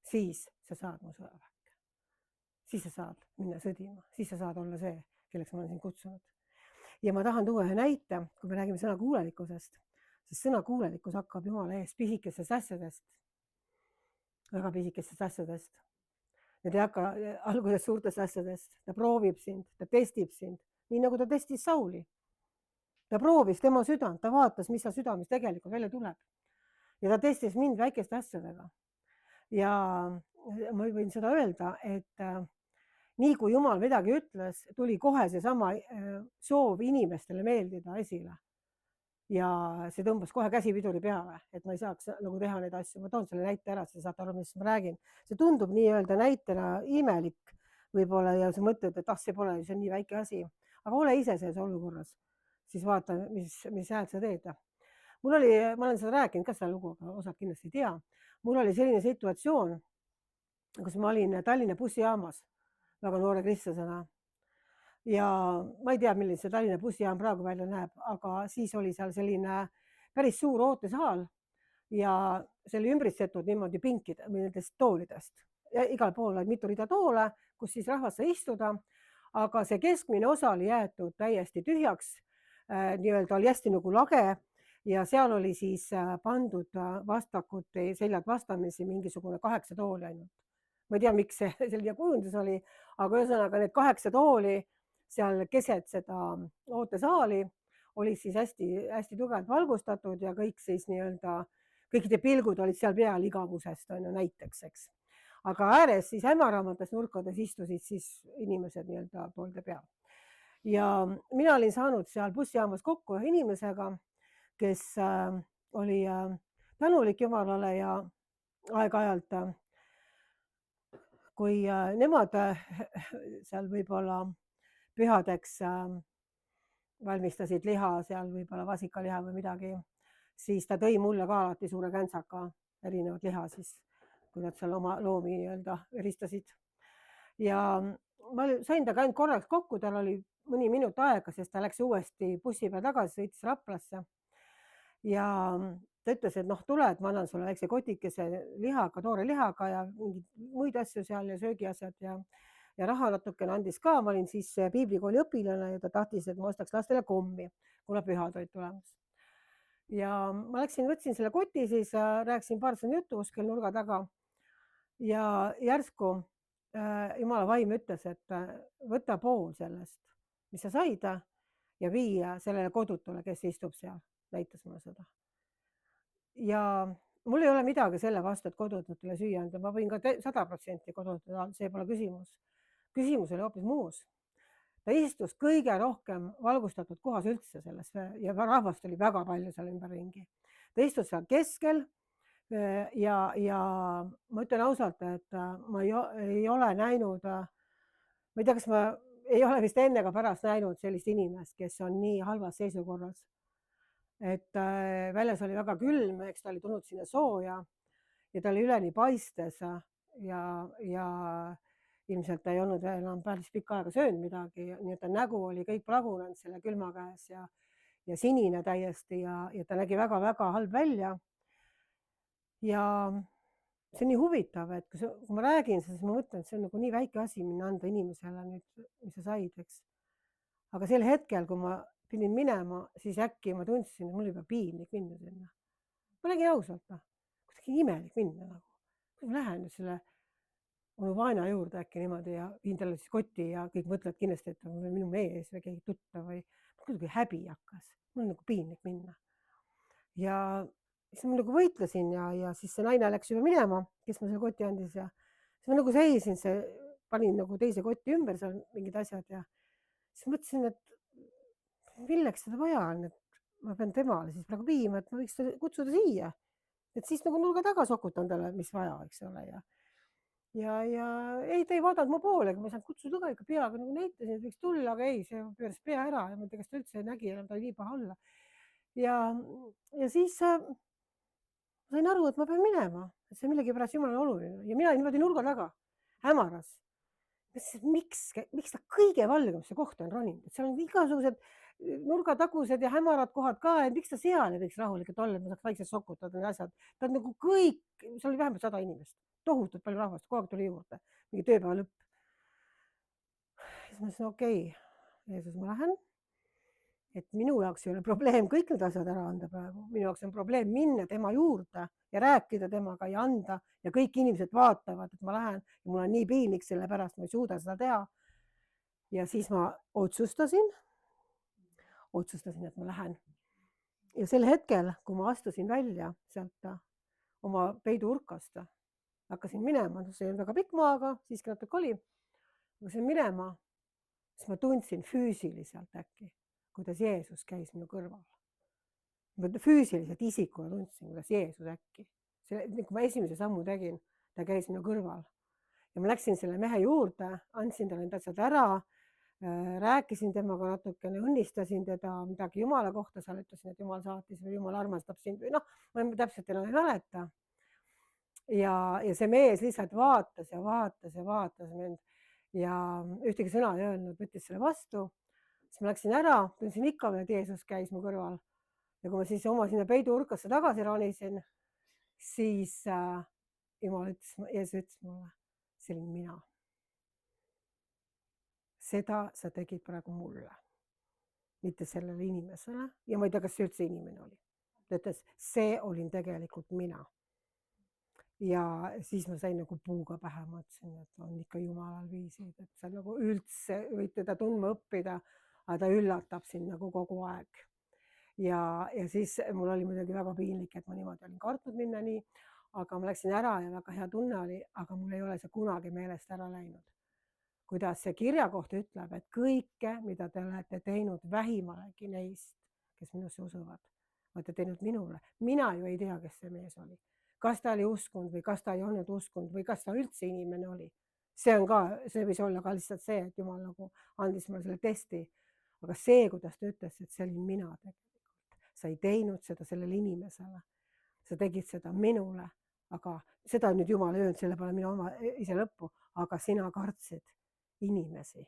Siis sa saad mu sõjaväkke. siis sa saad minna sõdima, siis sa saad olla see, kelleks ma olen sind kutsunud. Ja ma tahan tuua ühe näite, kui me räägime sõna kuulelikkusest, siis sõna kuulelikkus hakkab Jumala eest pisikestest asjadest, väga pisikestest asjadest. Need ei hakka alguses suurtest asjadest, ta proovib sind, ta testib sind, nii nagu ta testis Sauli. Ta proovis tema südant, ta vaatas, mis seal südames tegelikult välja tuleb. Ja ta testis mind väikeste asjadega. Ja ma võin seda öelda, et nii kui Jumal midagi ütles, tuli kohe seesama soov inimestele meeldida esile. Ja see tõmbas kohe käsipiduri peale, et ma ei saaks nagu teha neid asju. Ma toon selle näite ära, siis saate aru, mis ma räägin. See tundub nii-öelda näitena imelik võib-olla ja sa mõtled, et see pole, see on nii väike asi. Aga ole ise selles olukorras, siis vaata, mis häält sa teed. Ma olen seda rääkinud ka seda lugu, aga osad kindlasti ei tea. Mul oli selline situatsioon, kus ma olin Tallinna bussijaamas, väga noore kristlasena. Ja ma ei tea, milline see Tallinna bussijaam praegu välja näeb, aga siis oli seal selline päris suur ootesaal ja see oli ümbritsetud niimoodi pinkide või nendest toolidest. Ja igal pool oli mitu rida toole, kus siis rahvas sai istuda, aga see keskmine osa oli jäetud täiesti tühjaks, nii-öelda oli hästi nagu lage ja seal oli siis pandud vastakuti seljad vastamisi mingisugune 8 tooli ainult. Ma ei tea, miks see selline kujundus oli, aga ühesõnaga need 8 tooli seal keset seda ootesaali olid siis hästi tugevalt valgustatud ja kõik siis nii-öelda, kõikide pilgud olid seal peal igavusest on ju näiteks, eks. Aga ääres siis hämaramates nurkades istusid siis inimesed nii-öelda poolde peal. Ja mina olin saanud seal bussijaamas kokku ühe inimesega, kes oli tänulik Jumalale ja aeg-ajalt, kui nemad seal võib-olla pühadeks valmistasid liha seal, võib-olla vasikaliha või midagi, siis ta tõi mulle ka alati suure käntsaka erinevad liha siis, kui nad seal oma loomi nii-öelda eristasid. Ja ma sain temaga ainult korraks kokku, tal oli mõni minut aega, sest ta läks uuesti bussi peal tagasi, sõitis Raplasse. Ja ta ütles, et tule, et ma annan sulle väikse kotikese lihaga, toore lihaga ja mingeid muid asju seal ja söögiasjad ja raha natukene andis ka. Ma olin siis piiblikooli õpilane ja ta tahtis, et ma ostaks lastele kommi, kuna pühad olid tulemas. Ja ma võtsin selle koti, siis rääkisin paar sõna juttu kuskil nurga taga ja järsku Jumala vaim ütles, et võta pool sellest, mis sa said ja vii sellele kodutule, kes istub seal, näitas mulle seda. Ja mul ei ole midagi selle vastu, et kodututele süüa anda, ma võin ka 100% kodutada, see pole küsimus. Küsimus oli hoopis muus. Ta istus kõige rohkem valgustatud kohas üldse selles ja rahvast oli väga palju seal ümberringi. Ta istus seal keskel ja ma ütlen ausalt, et ma ei ole näinud, ma ei tea, kas ma ei ole vist enne ega pärast näinud sellist inimest, kes on nii halvas seisukorras. Et väljas oli väga külm, eks ta oli tulnud sinna sooja ja ta oli üleni paistes ja ilmselt ta ei olnud enam päris pikka aega söönud midagi, nii et ta nägu oli kõik plagunenud selle külma käes ja sinine täiesti ja ta nägi väga-väga halb välja. Ja see on nii huvitav, et kui ma räägin, siis ma mõtlen, et see on nagu nii väike asi minna anda inimesele nüüd, mis sa said, eks. Aga sel hetkel, kui ma pidin minema, siis äkki ma tundsin, et mul juba piinlik minna sinna. Ma räägin ausalt, kuidagi imelik minna nagu. Kui ma lähen selle onu vaina juurde äkki niimoodi ja viin talle siis kotti ja kõik mõtlevad kindlasti, et on minu mees või keegi tuttav või kuidagi häbi hakkas. Mul on nagu piinlik minna. Ja siis ma nagu võitlesin ja siis see naine läks juba minema, kes ma selle koti andis ja siis ma nagu seisin, panin nagu teise kotti ümber seal mingid asjad ja siis mõtlesin, et milleks seda vaja on, et ma pean temale siis praegu viima, et ma võiks kutsuda siia. Et siis nagu nurga taga sokutan talle, mis vaja, eks ole. Ja ei, ta ei vaadanud mu poole, ma ei saanud kutsuda ka ikka peaga nagu näitasin, et võiks tulla, aga ei, see pööras pea ära ja ma ei tea, kas ta üldse nägi enam, ta oli nii paha olla. Ja siis ma sain aru, et ma pean minema, et see millegi pärast Jumal on oluline ja mina niimoodi nurga taga, hämaras. Miks ta kõige valgemasse kohta on roninud, et seal on igasugused nurgatagused ja hämarad kohad ka, et miks ta seal ei võiks rahulikult olla, et ma saaks vaikselt sokutada need asjad. Ta on nagu kõik, seal oli vähemalt 100 inimest, tohutult palju rahvast, kogu aeg tuli juurde, mingi tööpäeva lõpp. siis ma ütlesin, okei, Jeesus, ma lähen. Et minu jaoks ei ole probleem kõik need asjad ära anda praegu. Minu jaoks on probleem minna tema juurde ja rääkida temaga ja anda ja kõik inimesed vaatavad, et ma lähen ja mul on nii piinlik, sellepärast ma ei suuda seda teha. Ja siis ma otsustasin, et ma lähen. Ja sel hetkel, kui ma astusin välja sealt oma peiduurkast, hakkasin minema, see ei olnud väga pikk maa, aga siiski natuke oli. Hakkasin minema, siis ma tundsin füüsiliselt äkki, kuidas Jeesus käis minu kõrval. Ma füüsiliselt isikuna tundsin, kuidas Jeesus äkki. Kui ma esimese sammu tegin, ta käis minu kõrval. Ja ma läksin selle mehe juurde, andsin talle need asjad ära, rääkisin temaga natukene, õnnistasin teda midagi Jumala kohta, seal ütlesin, et Jumal saatis või Jumal armastab sind või ma täpselt enam ei mäleta. Ja see mees lihtsalt vaatas ja vaatas ja vaatas mind ja ühtegi sõna ei öelnud, võttis selle vastu. Siis ma läksin ära, tundsin ikka veel, et Jeesus käis mu kõrval. Ja kui ma siis oma sinna peiduurkasse tagasi ronisin, siis Jeesus ütles mulle, see olin mina. Seda sa tegid praegu mulle, mitte sellele inimesele. Ja ma ei tea, kas see üldse inimene oli. Ta ütles, see olin tegelikult mina. Ja siis ma sain nagu puuga pähe, mõtlesin, et on ikka Jumalal viisid, et sa nagu üldse võid teda tundma õppida, aga ta üllatab sind nagu kogu aeg. Ja siis mul oli muidugi väga piinlik, et ma niimoodi olin kartnud minna nii, aga ma läksin ära ja väga hea tunne oli, aga mul ei ole see kunagi meelest ära läinud. Kuidas see kirja kohta ütleb, et kõike, mida te olete teinud vähimalegi neist, kes minusse usuvad, olete teinud minule. Mina ju ei tea, kes see mees oli. Kas ta oli uskunud või kas ta ei olnud uskunud või kas ta üldse inimene oli. See võis olla ka lihtsalt see, et Jumal nagu andis mulle selle testi. Aga see, kuidas ta ütles, et see olin mina tegelikult. Sa ei teinud seda sellele inimesele. Sa tegid seda minule, aga seda nüüd Jumal öelnud, selle peale mina oma ise lõppu, aga sina kartsid inimesi.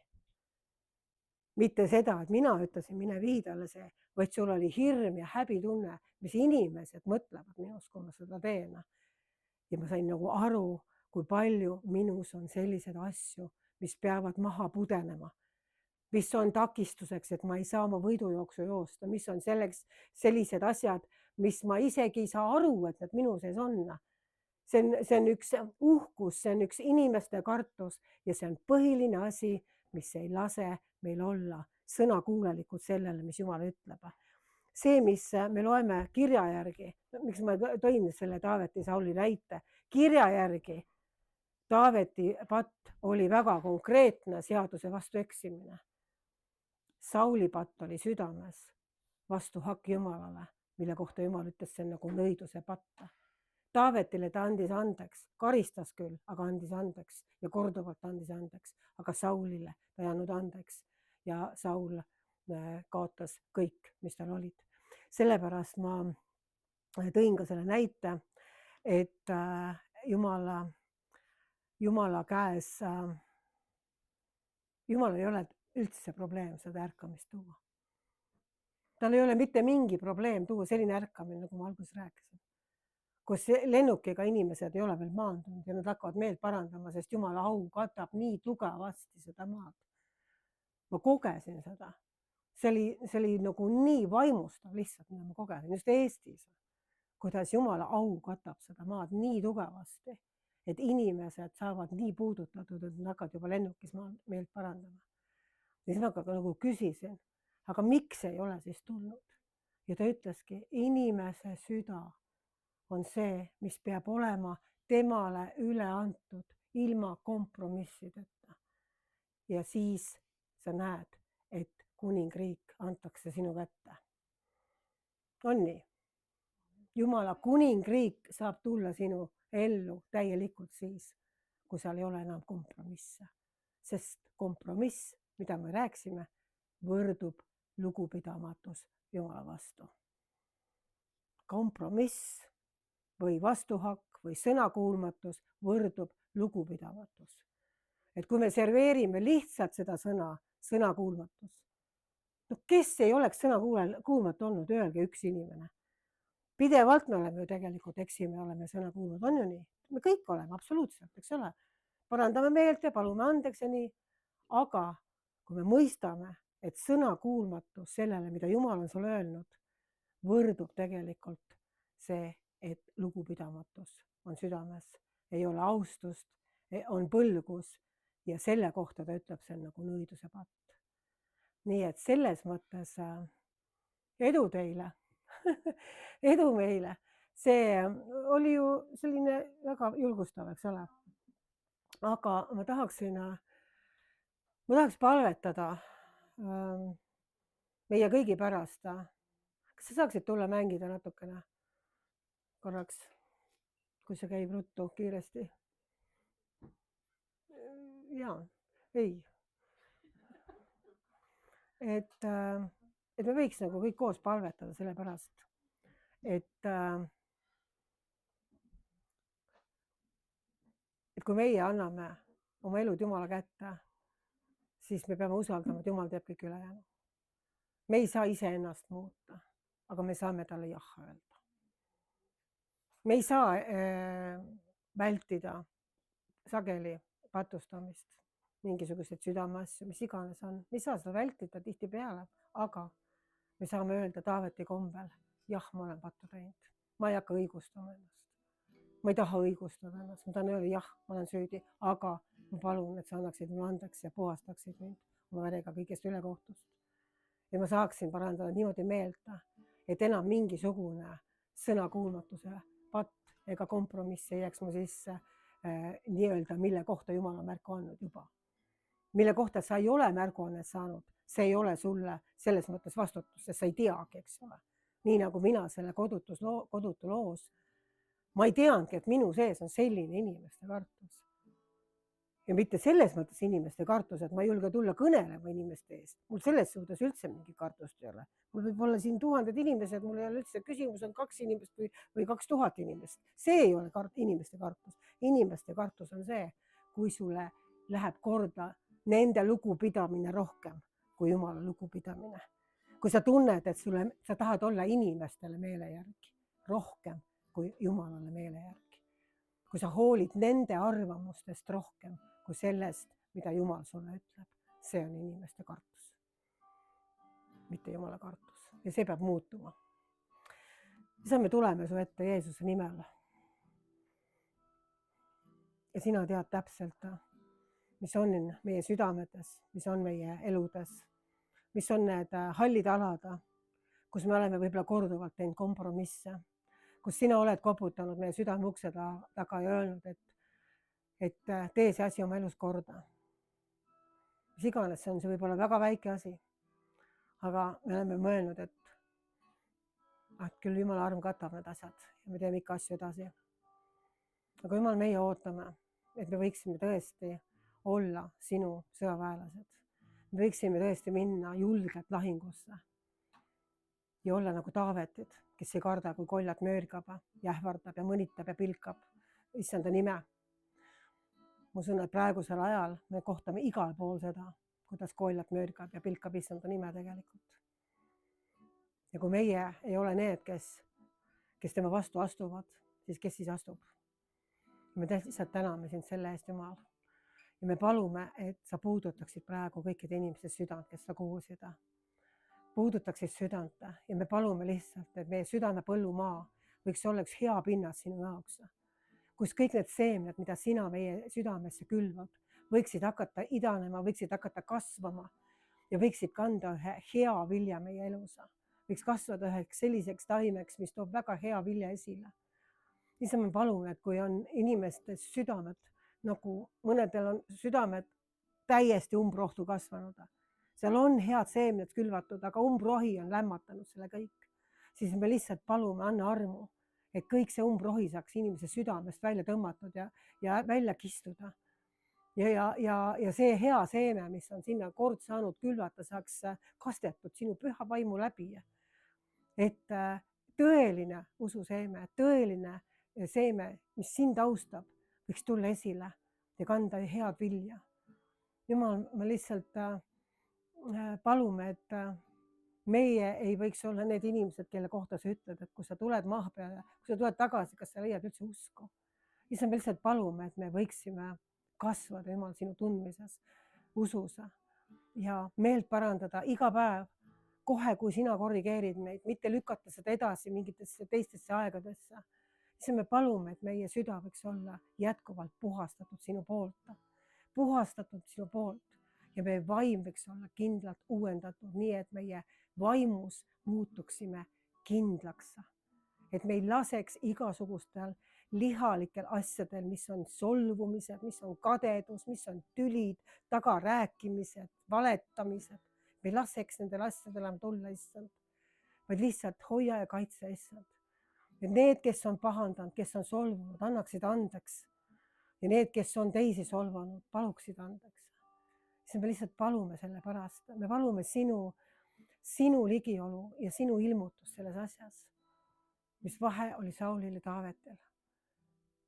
Mitte seda, et mina ütlesin, mine vii talle see, vaid sul oli hirm ja häbitunne, mis inimesed mõtlevad minust, kui ma seda teen. Ja ma sain nagu aru, kui palju minus on sellised asju, mis peavad maha pudenema. Mis on takistuseks, et ma ei saa oma võidujooksu joosta, mis on sellised asjad, mis ma isegi ei saa aru, et need minu sees on. See on üks uhkus, see on üks inimeste kartus ja see on põhiline asi, mis ei lase meil olla sõnakuulelikud sellele, mis Jumal ütleb. See, mis me loeme kirja järgi, miks ma tõin selle Taaveti Sauli näite, kirja järgi Taaveti patt oli väga konkreetne seaduse vastu eksimine. Sauli patt oli südames vastu hakk Jumalale, mille kohta Jumal ütles, see on nagu nõiduse patt. Taavetile ta andis andeks, karistas küll, aga andis andeks ja korduvalt andis andeks, aga Saulile ta ei andnud andeks ja Saul kaotas kõik, mis tal olid. Sellepärast ma tõin ka selle näite, et Jumala käes, Jumal ei ole üldse probleem seda ärkamist tuua. Tal ei ole mitte mingi probleem tuua selline ärkamine, nagu ma alguses rääkisin. Kus lennukiga inimesed ei ole veel maandunud ja nad hakkavad meelt parandama, sest Jumala au katab nii tugevasti seda maad. Ma kogesin seda. See oli nagu nii vaimustav lihtsalt, mida ma kogesin, just Eestis. Kuidas Jumala au katab seda maad nii tugevasti, et inimesed saavad nii puudutatud, et nad hakkavad juba lennukis meelt parandama. Ja siis ma nagu küsisin, aga miks ei ole siis tulnud? Ja ta ütleski, inimese süda on see, mis peab olema temale üle antud ilma kompromissideta. Ja siis sa näed, et kuningriik antakse sinu kätte. On nii? Jumala kuningriik saab tulla sinu ellu täielikult siis, kui seal ei ole enam kompromisse. Sest kompromiss, mida me rääksime, võrdub lugupidamatus Jumala vastu. Kompromiss või vastuhakk või sõnakuulmatus võrdub lugupidamatus. Et kui me serveerime lihtsalt seda sõnakuulmatus, kes ei oleks sõnakuulmatu olnud, öelge üks inimene. Pidevalt me oleme ju tegelikult eksime, oleme sõnakuulmad, on ju nii? Me kõik oleme, absoluutselt, eks ole. Parandame meelt ja palume andeks ja nii. Aga kui me mõistame, et sõnakuulmatus sellele, mida Jumal on sulle öelnud, võrdub tegelikult see, et lugupidamatus on südames, ei ole austust, on põlgus ja selle kohta ta ütleb, see on nagu nõiduse patt. Nii et selles mõttes edu teile, edu meile. See oli ju selline väga julgustav, eks ole. Aga ma tahaks palvetada meie kõigi pärast. Kas sa saaksid tulla mängida natukene korraks, kui see käib ruttu kiiresti? Jaa, ei. Et me võiks nagu kõik koos palvetada selle pärast, et kui meie anname oma elud Jumala kätte, siis me peame usaldama, et Jumal teeb kõik ülejäänu. Me ei saa iseennast muuta, aga me saame talle jah öelda. Me ei saa vältida sageli patustamist, mingisuguseid südameasju, mis iganes on. Me ei saa seda vältida tihtipeale, aga me saame öelda Taaveti kombel, jah, ma olen pattu teinud. Ma ei hakka õigustama ennast. Ma ei taha õigustada ennast. Ma tahan öelda, jah, ma olen süüdi, aga ma palun, et sa annaksid mulle andeks ja puhastaksid mind oma verega kõigest ülekohtust. Ja ma saaksin parandada niimoodi meelt, et enam mingisugune sõnakuulmatuse patt ega kompromiss ei jääks mu sisse nii-öelda, mille kohta Jumal on märku andnud juba. Mille kohta sa ei ole märguannet saanud, see ei ole sulle selles mõttes vastutus, sest sa ei teagi, eks ole. Nii nagu mina selle kodutu loos, ma ei teadnudki, et minu sees on selline inimeste kartus. Ja mitte selles mõttes inimeste kartus, et ma ei julge tulla kõnelema inimeste eest. Mul selles suhtes üldse mingi kartust ei ole. Mul võib olla siin 1000 inimesed, mul ei ole üldse küsimus on 2 inimest või 2000 inimest. See ei ole inimeste kartus. Inimeste kartus on see, kui sulle läheb korda nende lugupidamine rohkem kui Jumala lugupidamine. Kui sa tunned, et sa tahad olla inimestele meele järgi rohkem kui Jumalale meele järgi. Kui sa hoolid nende arvamustest rohkem kui sellest, mida Jumal sulle ütleb, see on inimeste kartus. Mitte Jumala kartus. Ja see peab muutuma. Isa, me tuleme su ette Jeesuse nimel. Ja sina tead täpselt, mis on meie südametes, mis on meie eludes, mis on need hallid alad, kus me oleme võib-olla korduvalt teinud kompromisse, kus sina oled koputanud meie südame ukse taga ja öelnud, et tee see asi oma elus korda. Mis iganes see on, see võib olla väga väike asi, aga me oleme mõelnud, et küll Jumala arm katab need asjad ja me teeme ikka asju edasi. Aga Jumal, meie ootame, et me võiksime tõesti olla sinu sõjaväelased. Me võiksime tõesti minna julgelt lahingusse ja olla nagu Taavetid, kes ei karda, kui koljat möörgab, jähvardab ja mõnitab ja pilkab issanda nime. Ma usun, et praegusel ajal me kohtame igal pool seda, kuidas koljat möörgab ja pilkab issanda nime tegelikult. Ja kui meie ei ole need, kes tema vastu astuvad, siis kes siis astub? Me lihtsalt täname sind selle eest, Jumal. Ja me palume, et sa puudutaksid praegu kõikide inimeste südant, kes sa kuulsid. Puudutaksid südant ja me palume lihtsalt, et meie südame põllumaa võiks olla üks hea pinnas sinu jaoks, kus kõik need seemned, mida sina meie südamesse külvad, võiksid hakata idanema, võiksid hakata kasvama ja võiksid kanda ühe hea vilja meie elus. Võiks kasvada üheks selliseks taimeks, mis toob väga hea vilja esile. Siis me palume, et kui on inimeste südamed, nagu mõnedel on südamed täiesti umbrohtu kasvanud, seal on head seemned külvatud, aga umbrohi on lämmatanud selle kõik, siis me lihtsalt palume, anna armu, et kõik see umbrohi saaks inimese südamest välja tõmmatud ja välja kistuda. Ja see hea seeme, mis on sinna kord saanud külvata, saaks kastetud sinu püha vaimu läbi. Et tõeline ususeeme, tõeline seeme, mis sind austab, võiks tulla esile ja kanda head vilja. Jumal, me lihtsalt palume, et meie ei võiks olla need inimesed, kelle kohta sa ütled, et kui sa tuled maha peale, kui sa tuled tagasi, kas sa leiad üldse usku. Siis me lihtsalt palume, et me võiksime kasvada, Jumal, sinu tundmises, usus. ja meelt parandada iga päev, kohe kui sina korrigeerid meid, mitte lükata seda edasi mingitesse teistesse aegadesse. Siis me palume, et meie süda võiks olla jätkuvalt puhastatud sinu poolt ja meie vaim võiks olla kindlalt uuendatud, nii et meie vaimus muutuksime kindlaks, et me ei laseks igasugustel lihalikel asjadel, mis on solvumised, mis on kadedus, mis on tülid, tagarääkimised, valetamised. Me ei laseks nendel asjadel enam tulla, issand, vaid lihtsalt hoia ja kaitse, issand. Et need, kes on pahandanud, kes on solvunud, annaksid andeks. Ja need, kes on teisi solvanud, paluksid andeks. Siis me lihtsalt palume selle pärast. Me palume sinu ligiolu ja sinu ilmutust selles asjas, mis vahe oli Saulil ja Taavetil.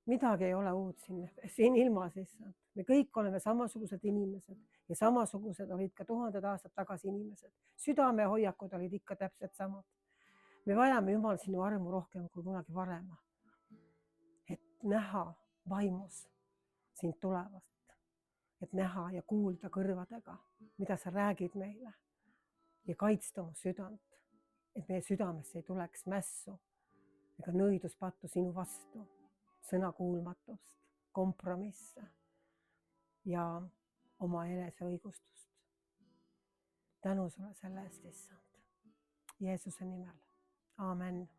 Midagi ei ole uut siin ilmas, issand. Me kõik oleme samasugused inimesed ja samasugused olid ka 1000 aastat tagasi inimesed. Südamehoiakud olid ikka täpselt samad. Me vajame, Jumal, sinu armu rohkem kui kunagi varem, et näha vaimus sind tulevast, et näha ja kuulda kõrvadega, mida sa räägid meile ja kaitsta mu südant, et meie südamesse ei tuleks mässu ega nõiduspattu sinu vastu, sõnakuulmatust, kompromisse ja oma eneseõigustust. Tänu sulle selle eest, issand. Jeesuse nimel. Aamen.